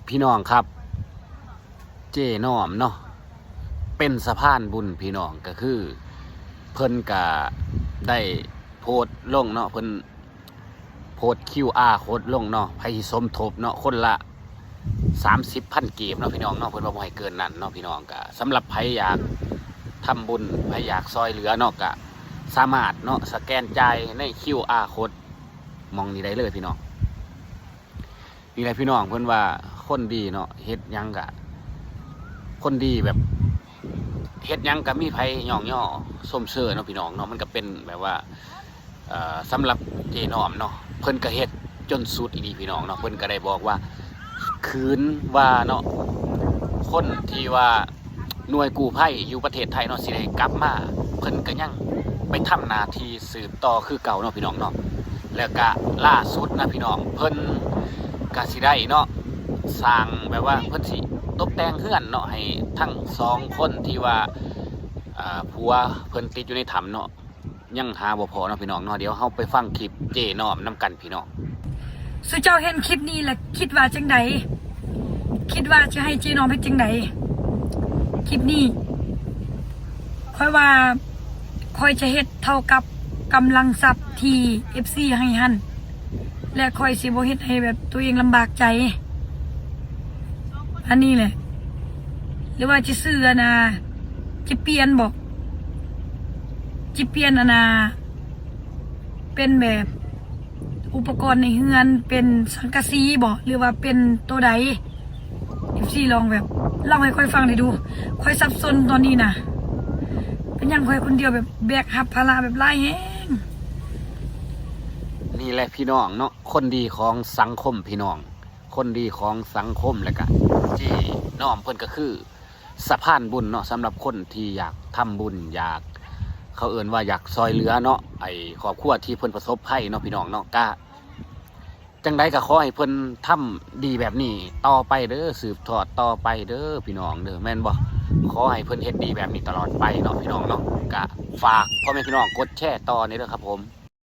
พี่น้องครับเจ้น้อมเนาะเป็นสะพานบุญพี่น้องก็คือเพิ่นก็ได้โพสต์ลงเนาะเพิ่นโพสต์ QR โค้ดลงเนาะให้สมทบเนาะคนละ30,000 กีบเนาะพี่น้องเนาะเพิ่นว่าบ่ให้เกินนั้นเนาะพี่น้องก็สำหรับใครอยากทำบุญใครอยากซอยเหลือเนาะก็สามารถเนาะสแกนจ่ายใน QR โค้ดมองนี่ได้เลยพี่น้องนี่แหละพี่น้องเพิ่นว่าคนดีเนาะเฮ็ดหยังกะคนดีแบบเฮ็ดหยังก็มีไผย่องย่อส้มเสื้อเนาะพี่น้องเนาะมันก็เป็นแบบว่าสำหรับเจน้อมเนาะเพิ่นก็เฮ็ดจนสุดอีหลีพี่น้องเนาะเพิ่นก็ได้บอกว่าคืนว่าเนาะคนที่ว่าหน่วยกู้ภัยอยู่ประเทศไทยเนาะสิได้กลับมาเพิ่นก็ยังไปทำหน้าที่สืบต่อคือเก่าเนาะพี่น้องเนาะแล้วก็ล่าสุดนะพี่น้องเพิ่นก็สิได้เนาะสร้างแบบว่าเพิ่นสิตกแต่งเฮือนเนาะให้ทั้ง2คนที่ว่าผัวเพิ่นติดอยู่ในถ้ำเนาะยังหาบ่พอเนาะพี่น้องเนาะเดี๋ยวเฮาไปฟังคลิปเจน้อมนํกันพี่น้องสุเจ้าเห็นคลิปนี้แหละคิดว่าจังไดคิดว่าจะให้เจน้อมเฮ็ดจังไดคลิปนี้ค่อยว่าค่อยจะเฮ็ดเท่ากับกำลังทรัพย์ที่ FC ให้หั่นและค่อยสิบ่เฮ็ดให้แบบตัวเองลำบากใจอันนี้แหละหรือว่าจะซื้อนะจะเปลี่ยนบอกจะเปลี่ยนนะเป็นแบบอุปกรณ์ในเฮือนเป็นสังกะสีบอกหรือว่าเป็นตัวใดFCลองแบบเล่าให้ค่อยฟังเลยดูค่อยสับสนตอนนี้นะเป็นยังค่อยคนเดียวแบบแบกรับภาระแบบหลายแฮงนี่แหละพี่น้องเนาะคนดีของสังคมพี่น้องคนดีของสังคมแล้วก็เจน้อมเพิ่นก็คือสะพานบุญเนาะสำหรับคนที่อยากทำบุญอยากเขาเอิ้นว่าอยากซอยเหลือเนาะไอ้ครอบครัวที่เพิ่นประสบภัยเนาะพี่น้องเนาะก็จังใดก็ขอให้เพิ่นทำดีแบบนี้ต่อไปเด้อสืบทอดต่อไปเด้อพี่น้องเด้อแม่นบ่ขอให้เพิ่นเฮ็ดดีแบบนี้ตลอดไปเนาะพี่น้องเนาะก็ฝากพ่อแม่พี่น้องกดแชร์ต่อนี่เด้อครับผม